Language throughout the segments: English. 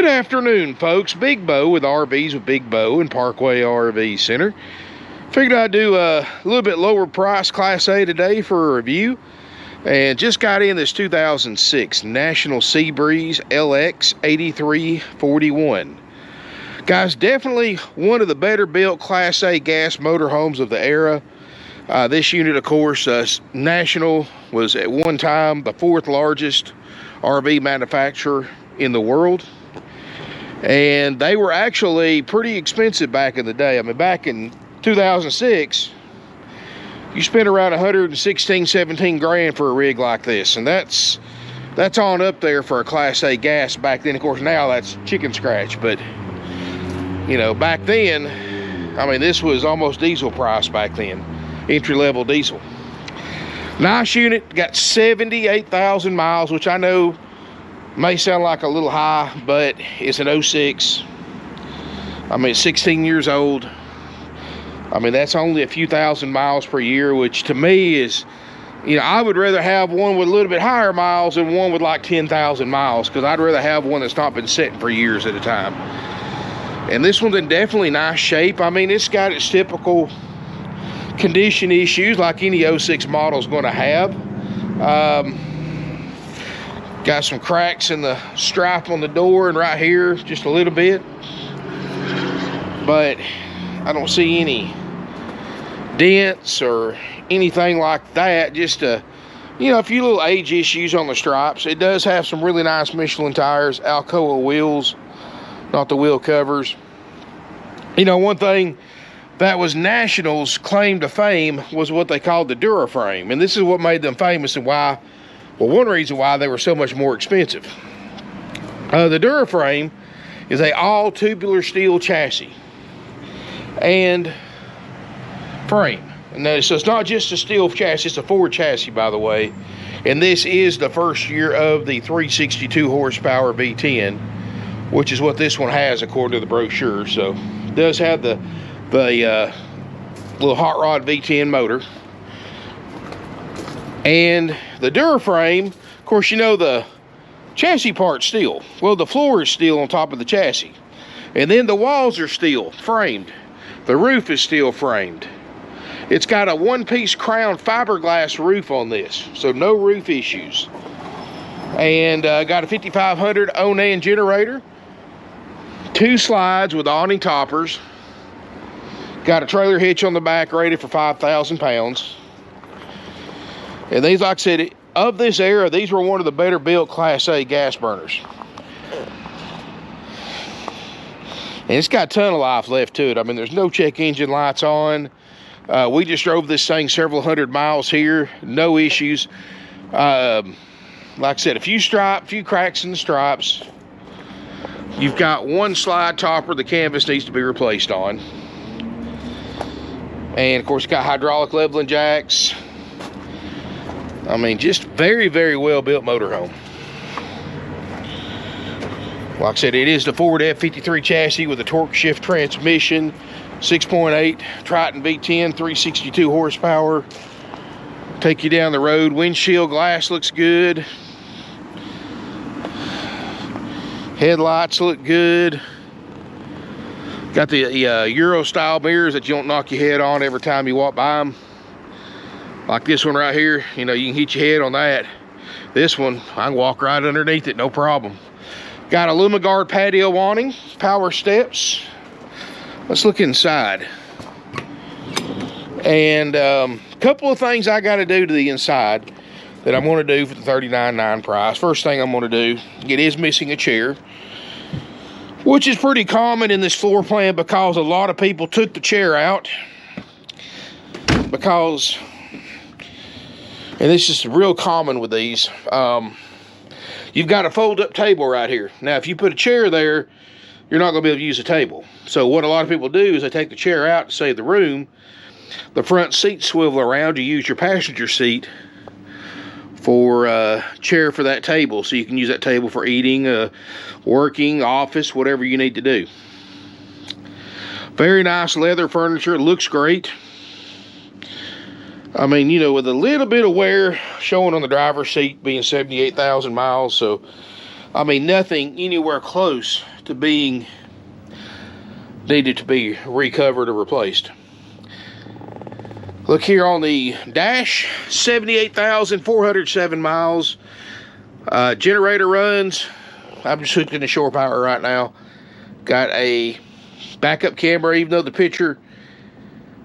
Good afternoon, folks. Big Bo with RVs with Big Bo and Parkway RV Center. Figured I'd do a little bit lower price Class A today for a review. And just got in this 2006 National Seabreeze LX 8341. Guys, definitely one of the better built Class A gas motorhomes of the era. This unit, of course, National was at one time the 4th largest RV manufacturer in the world. And they were actually pretty expensive back in the day. I mean, back in 2006, you spent around 116, 17 grand for a rig like this. And that's on up there for a Class A gas back then. Of course, now that's chicken scratch. But, you know, back then, I mean, this was almost diesel price back then. Entry-level diesel. Nice unit, got 78,000 miles, which I know may sound like a little high, but it's an 06. I mean, it's 16 years old. I mean, that's only a few thousand miles per year, which to me is, you know, I would rather have one with a little bit higher miles than one with like 10,000 miles, because I'd rather have one that's not been sitting for years at a time. And this one's in definitely nice shape. I mean, it's got its typical condition issues like any 06 model is going to have. Got some cracks in the stripe on the door and right here, just a little bit. But I don't see any dents or anything like that. Just you know, a few little age issues on the stripes. It does have some really nice Michelin tires, Alcoa wheels, not the wheel covers. You know, one thing that was National's claim to fame was what they called the Duraframe. And this is what made them famous and why, well, one reason why they were so much more expensive. The Duraframe is a all tubular steel chassis and frame. And so it's not just a steel chassis, it's a Ford chassis, by the way. And this is the first year of the 362 horsepower V10, which is what this one has according to the brochure. So it does have the little hot rod V10 motor. And the Duraframe, of course, you know the chassis part's steel. Well, the floor is steel on top of the chassis. And then the walls are steel, framed. The roof is steel framed. It's got a one-piece crown fiberglass roof on this, so no roof issues. And got a 5500 Onan generator. 2 slides with awning toppers. Got a trailer hitch on the back rated for 5,000 pounds. And these, like I said, of this era, these were one of the better built Class A gas burners. And it's got a ton of life left to it. I mean, there's no check engine lights on. We just drove this thing several hundred miles here. No issues. Like I said, a few cracks in the stripes. You've got one slide topper the canvas needs to be replaced on. And of course, it's got hydraulic leveling jacks. I mean, just very, very well built motorhome. Like I said, it is the Ford F53 chassis with a torque shift transmission, 6.8 Triton V10, 362 horsepower. Take you down the road. Windshield glass looks good. Headlights look good. Got the Euro style mirrors that you don't knock your head on every time you walk by them. Like this one right here, you know, you can hit your head on that. This one, I can walk right underneath it, no problem. Got a Lumigard patio awning, power steps. Let's look inside. And a couple of things I got to do to the inside that I'm going to do for the $39,900 price. First thing I'm going to do, it is missing a chair, which is pretty common in this floor plan because a lot of people took the chair out because, and this is real common with these, you've got a fold-up table right here. Now, if you put a chair there, you're not going to be able to use a table. So what a lot of people do is they take the chair out to save the room. The front seats swivel around. You use your passenger seat for a chair for that table. So you can use that table for eating, working, office, whatever you need to do. Very nice leather furniture. It looks great. I mean, you know, with a little bit of wear showing on the driver's seat being 78,000 miles. So, I mean, nothing anywhere close to being needed to be recovered or replaced. Look here on the dash, 78,407 miles. Generator runs. I'm just hooked into shore power right now. Got a backup camera, even though the picture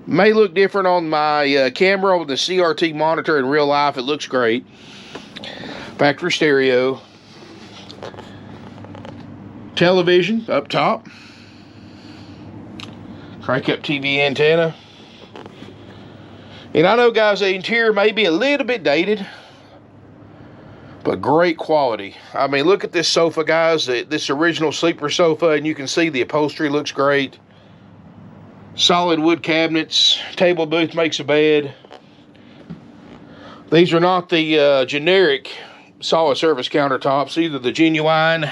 may look different on my camera with the CRT monitor. In real life, it looks great. Factory stereo. Television up top. Crank up TV antenna. And I know, guys, the interior may be a little bit dated, but great quality. I mean, look at this sofa, guys. This original sleeper sofa, and you can see the upholstery looks great. Solid wood cabinets. Table booth makes a bed. These are not the generic solid surface countertops. Either the genuine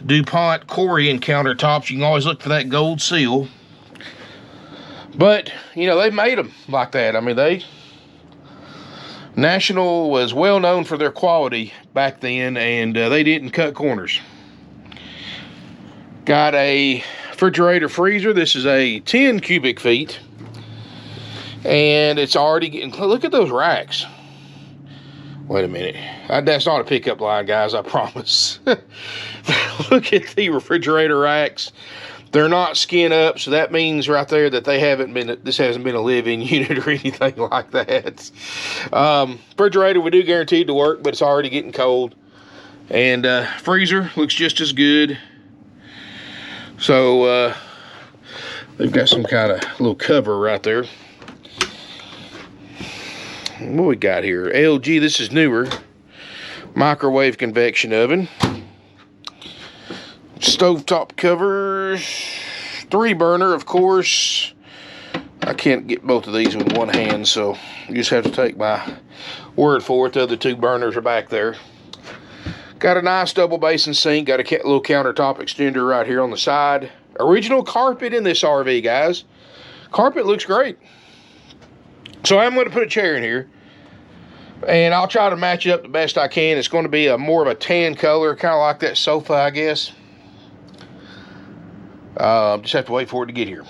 DuPont Corian countertops. You can always look for that gold seal. But, you know, they made them like that. I mean, National was well known for their quality back then, and they didn't cut corners. Got a refrigerator freezer. This is a 10 cubic feet, and it's already getting, look at those racks. Wait a minute. That's not a pickup line, guys, I promise. Look at the refrigerator racks. They're not skin up, so that means right there that this hasn't been a live-in unit or anything like that. Refrigerator, we do guaranteed to work, but it's already getting cold. And freezer looks just as good. So they've got some kind of little cover right there. What we got here? LG, this is newer. Microwave convection oven. Stovetop covers, 3-burner, of course. I can't get both of these with one hand, so you just have to take my word for it. The other 2 burners are back there. Got a nice double basin sink. Got a little countertop extender right here on the side. Original carpet in this RV, guys. Carpet looks great. So I'm going to put a chair in here, and I'll try to match it up the best I can. It's going to be more of a tan color, kind of like that sofa, I guess. Just have to wait for it to get here.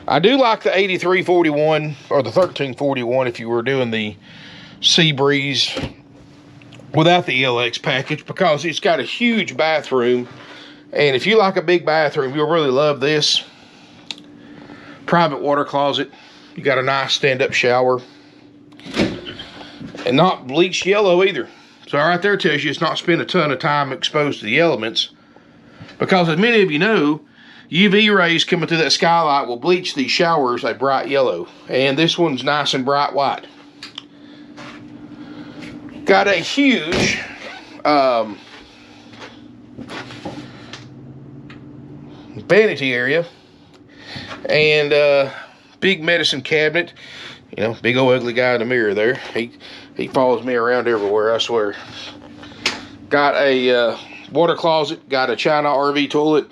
I do like the 8341 or the 1341 if you were doing the Seabreeze without the LX package, because it's got a huge bathroom. And if you like a big bathroom, you'll really love this. Private water closet. You got a nice stand-up shower. And not bleached yellow either. So right there tells you it's not spent a ton of time exposed to the elements. Because as many of you know, UV rays coming through that skylight will bleach these showers a bright yellow. And this one's nice and bright white. Got a huge vanity area. And big medicine cabinet. You know, big old ugly guy in the mirror there. He follows me around everywhere, I swear. Got a water closet. Got a China RV toilet.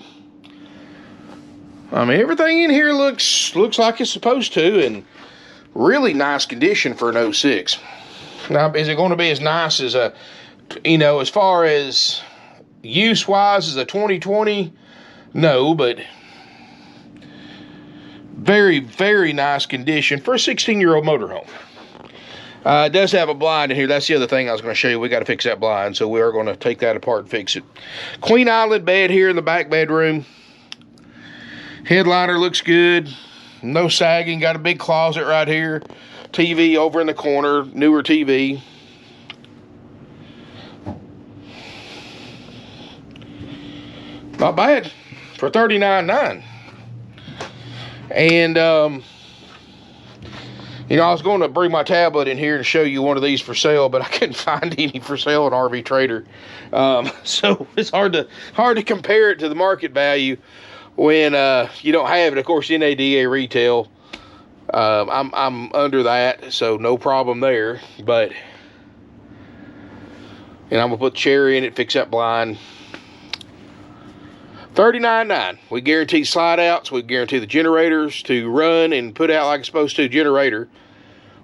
I mean, everything in here looks like it's supposed to, and really nice condition for an 06. Now, is it going to be as nice as a, you know, as far as use-wise as a 2020? No, but very, very nice condition for a 16-year-old motorhome. It does have a blind in here. That's the other thing I was going to show you. We got to fix that blind, so we are going to take that apart and fix it. Queen island bed here in the back bedroom. Headliner looks good. No sagging. Got a big closet right here. TV over in the corner. Newer TV. Not bad for $39.9. And you know, I was going to bring my tablet in here and show you one of these for sale, but I couldn't find any for sale on RV Trader. So it's hard to compare it to the market value when you don't have it. Of course, NADA retail, I'm under that, so no problem there. But and I'm gonna put the chair in it, fix that blind. $39.9. We guarantee slide outs. We guarantee the generators to run and put out like it's supposed to. Generator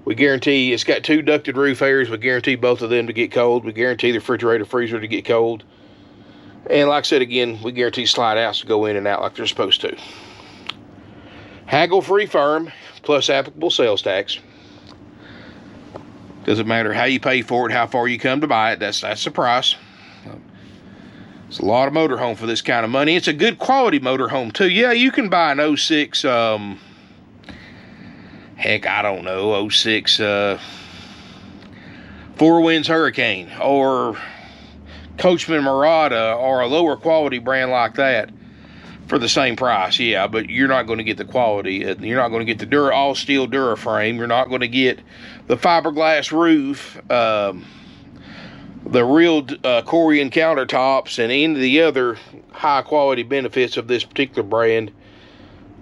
We guarantee, it's got 2 ducted roof areas. We guarantee both of them to get cold. We guarantee the refrigerator, freezer to get cold. And like I said again, we guarantee slide outs to go in and out like they're supposed to. Haggle-free firm, plus applicable sales tax. Doesn't matter how you pay for it, how far you come to buy it. That's the price. It's a lot of motorhome for this kind of money. It's a good quality motorhome too. Yeah, you can buy an 06, heck, I don't know, 06 Four Winds Hurricane, or Coachman Murata, or a lower quality brand like that for the same price. Yeah, but you're not going to get the quality. You're not going to get the all steel Duraframe. You're not going to get the fiberglass roof, the real Corian countertops, and any of the other high quality benefits of this particular brand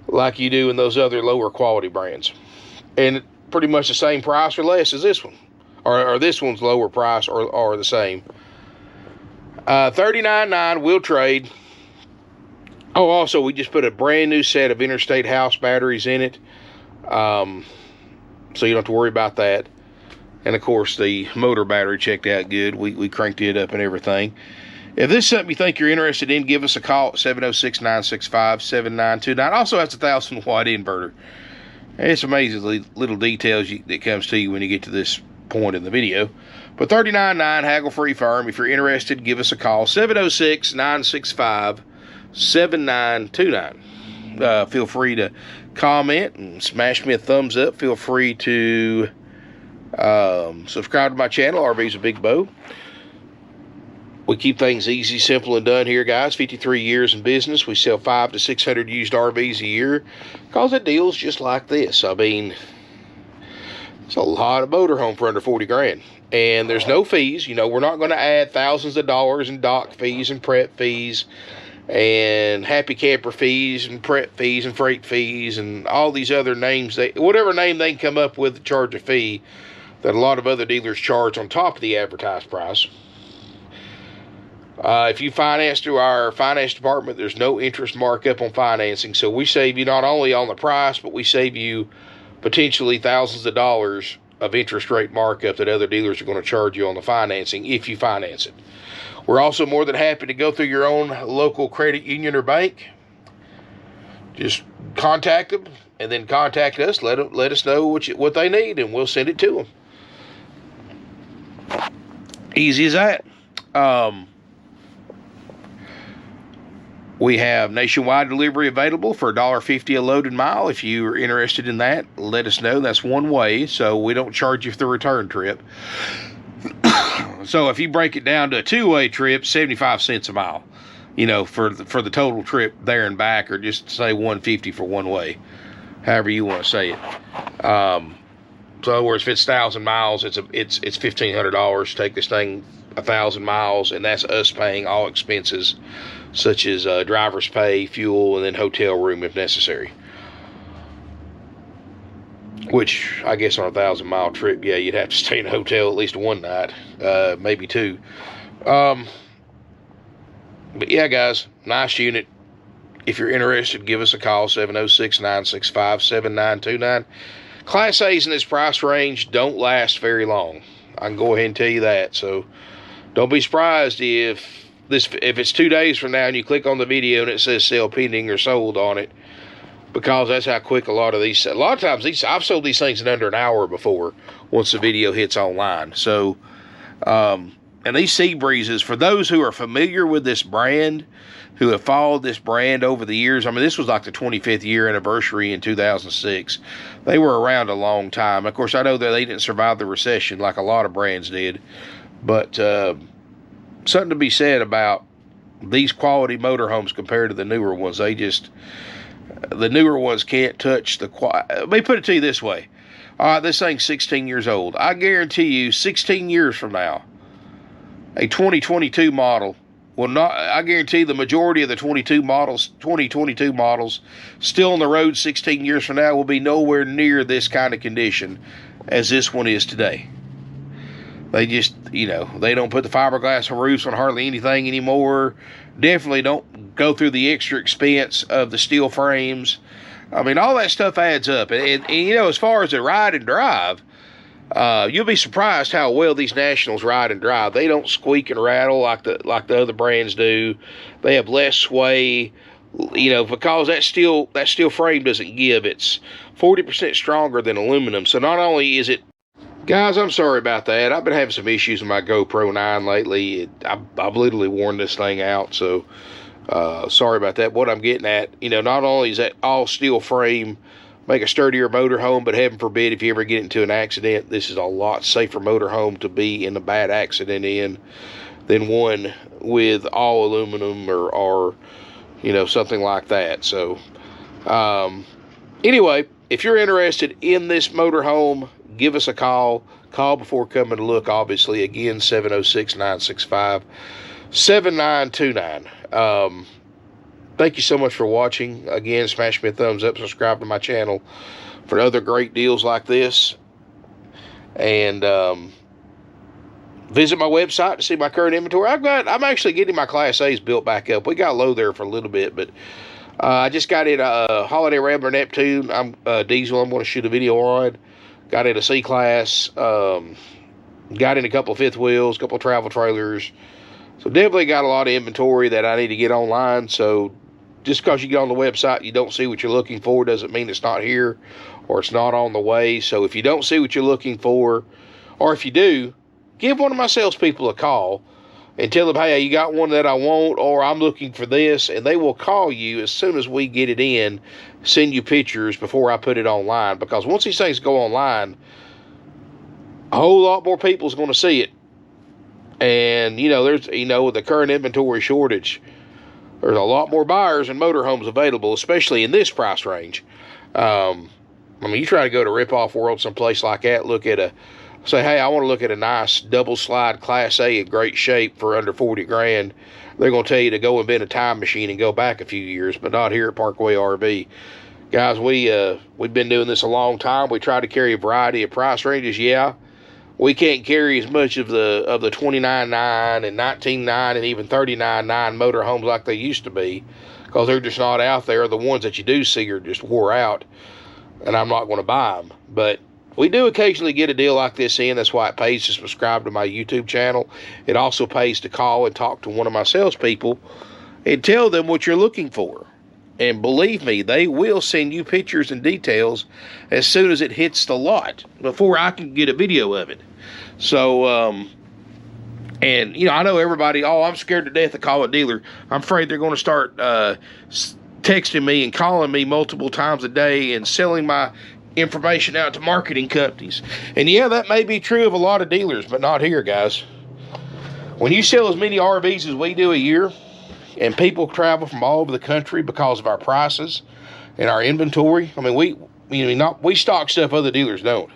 like you do in those other lower quality brands. And pretty much the same price or less as this one, or this one's lower price or the same. $39.9 will trade. Oh, also we just put a brand new set of Interstate House batteries in it, so you don't have to worry about that. And of course the motor battery checked out good. We cranked it up and everything. If this is something you think you're interested in, give us a call at 706-965-7929. Also has a 1,000-watt inverter. It's amazing little details that comes to you when you get to this point in the video. But $39.9 haggle-free firm. If you're interested, give us a call, 706-965-7929. Feel free to comment and smash me a thumbs up. Feel free to subscribe to my channel, RVs with Big Bo. We keep things easy, simple, and done here, guys. 53 years in business. We sell 500 to 600 used RVs a year because of deals just like this. I mean, it's a lot of motorhome for under 40 grand. And there's no fees. You know, we're not going to add thousands of dollars in dock fees and prep fees and happy camper fees and prep fees and freight fees and all these other names. Whatever name they can come up with to charge a fee that a lot of other dealers charge on top of the advertised price. If you finance through our finance department, there's no interest markup on financing. So we save you not only on the price, but we save you potentially thousands of dollars of interest rate markup that other dealers are going to charge you on the financing if you finance it. We're also more than happy to go through your own local credit union or bank. Just contact them and then contact us. Let us know what they need, and we'll send it to them. Easy as that. We have nationwide delivery available for $1.50 a loaded mile. If you are interested in that, let us know. That's one way, so we don't charge you for the return trip. So if you break it down to a two-way trip, 75 cents a mile, you know, for the total trip there and back, or just say $1.50 for one way, however you want to say it. So in other words, if it's 1,000 miles, it's $1,500 to take this thing 1,000 miles, and that's us paying all expenses such as driver's pay, fuel, and then hotel room if necessary. Which I guess on a 1,000-mile trip, yeah, you'd have to stay in a hotel at least one night, maybe two. But yeah, guys, nice unit. If you're interested, give us a call, 706-965-7929. Class A's in this price range don't last very long. I can go ahead and tell you that. So don't be surprised if it's 2 days from now and you click on the video and it says sale pending or sold on it, because that's how quick a lot of times I've sold these things in under an hour before once the video hits online. So and these Seabreezes, for those who are familiar with this brand, who have followed this brand over the years, I mean, this was like the 25th year anniversary in 2006. They were around a long time. Of course, I know that they didn't survive the recession like a lot of brands did, but something to be said about these quality motorhomes compared to the newer ones. The newer ones can't touch let me put it to you this way. All right, this thing's 16 years old. I guarantee you 16 years from now, a 2022 model will not, I guarantee the majority of the 2022 models still on the road 16 years from now will be nowhere near this kind of condition as this one is today. They just, you know, they don't put the fiberglass roofs on hardly anything anymore. Definitely don't go through the extra expense of the steel frames. I mean, all that stuff adds up. And you know, as far as the ride and drive, You'll be surprised how well these Nationals ride and drive. They don't squeak and rattle like the other brands do. They have less sway, you know, because that steel frame doesn't give. It's 40% stronger than aluminum. So not only is it, guys, I'm sorry about that. I've been having some issues with my GoPro 9 lately. I've literally worn this thing out, so sorry about that. What I'm getting at, you know, not only is that all steel frame make a sturdier motorhome, but heaven forbid if you ever get into an accident, this is a lot safer motorhome to be in a bad accident in than one with all aluminum or you know, something like that. So anyway, if you're interested in this motorhome, give us a call. Call before coming to look, obviously. Again, 706-965-7929. Thank you so much for watching. Again, smash me a thumbs up, subscribe to my channel for other great deals like this. And visit my website to see my current inventory. I'm actually getting my Class A's built back up. We got low there for a little bit, but I just got it a Holiday Rambler Neptune. I'm diesel. I'm going to shoot a video on. Got it a C-Class. Got in a couple of fifth wheels, a couple of travel trailers. So definitely got a lot of inventory that I need to get online. So just because you get on the website, you don't see what you're looking for, doesn't mean it's not here or it's not on the way. So if you don't see what you're looking for, or if you do, give one of my salespeople a call and tell them, hey, you got one that I want, or I'm looking for this, and they will call you as soon as we get it in, send you pictures before I put it online. Because once these things go online, a whole lot more people's going to see it. And, you know, there's, you know, with the current inventory shortage, there's a lot more buyers and motorhomes available, especially in this price range. I mean, you try to go to Rip-Off World, someplace like that, look at say, hey, I want to look at a nice double slide Class A in great shape for under 40 grand. They're going to tell you to go invent a time machine and go back a few years, but not here at Parkway RV. Guys, we've been doing this a long time. We try to carry a variety of price ranges. Yeah, we can't carry as much of the $29.9 and $19.9 and even $39.9 motorhomes like they used to be, because they're just not out there. The ones that you do see are just wore out, and I'm not going to buy them. But we do occasionally get a deal like this in. That's why it pays to subscribe to my YouTube channel. It also pays to call and talk to one of my salespeople and tell them what you're looking for. And believe me, they will send you pictures and details as soon as it hits the lot, before I can get a video of it. So, and, you know, I know everybody, oh, I'm scared to death to call a dealer. I'm afraid they're going to start texting me and calling me multiple times a day and selling my information out to marketing companies. And yeah, that may be true of a lot of dealers, but not here, guys. When you sell as many RVs as we do a year, and people travel from all over the country because of our prices and our inventory, I mean, we stock stuff other dealers don't.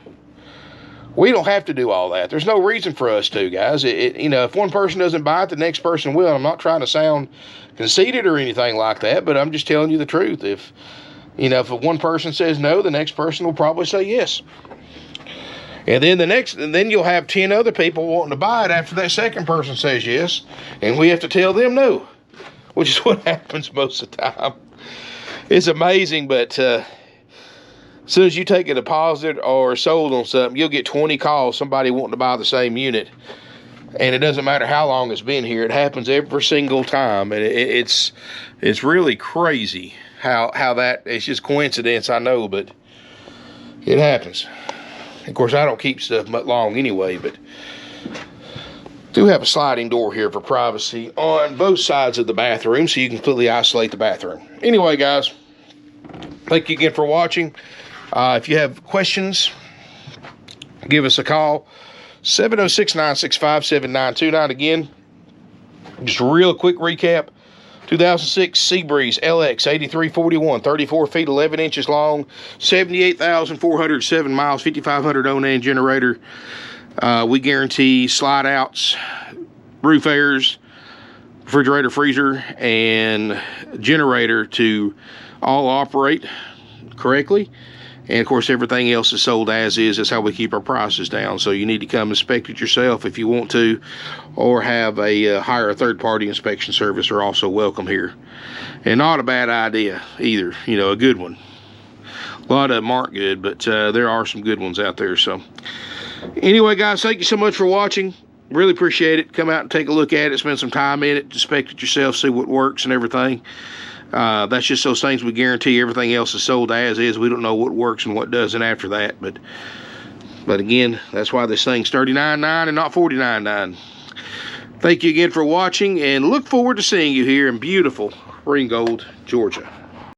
We don't have to do all that. There's no reason for us to, guys. You know, if one person doesn't buy it, the next person will. I'm not trying to sound conceited or anything like that, but I'm just telling you the truth. If one person says no, the next person will probably say yes. And then you'll have 10 other people wanting to buy it after that second person says yes, and we have to tell them no, which is what happens most of the time. It's amazing, but as soon as you take a deposit or sold on something, you'll get 20 calls, somebody wanting to buy the same unit. And it doesn't matter how long it's been here. It happens every single time. And it's really crazy how that, it's just coincidence, I know, but it happens. Of course, I don't keep stuff much long anyway, but do have a sliding door here for privacy on both sides of the bathroom, so you can completely isolate the bathroom. Anyway, guys, thank you again for watching. If you have questions, give us a call. 706-965-7929. Again, just a real quick recap. 2006 Seabreeze LX 8341, 34 feet 11 inches long, 78,407 miles, 5,500 Onan generator. We guarantee slide outs, roof airs, refrigerator, freezer, and generator to all operate correctly. And of course, everything else is sold as is. That's how we keep our prices down. So you need to come inspect it yourself if you want to, or hire a third-party inspection service are also welcome here. And not a bad idea either. You know, a good one. A lot of them aren't good, but there are some good ones out there. So Anyway, guys, thank you so much for watching. Really appreciate it. Come out and take a look at it. Spend some time in it. Inspect it yourself. See what works and everything. That's just those things we guarantee. Everything else is sold as is. We don't know what works and what doesn't after that. But again, that's why this thing's $39.9 and not $49.9. Thank you again for watching, and look forward to seeing you here in beautiful Ringgold, Georgia.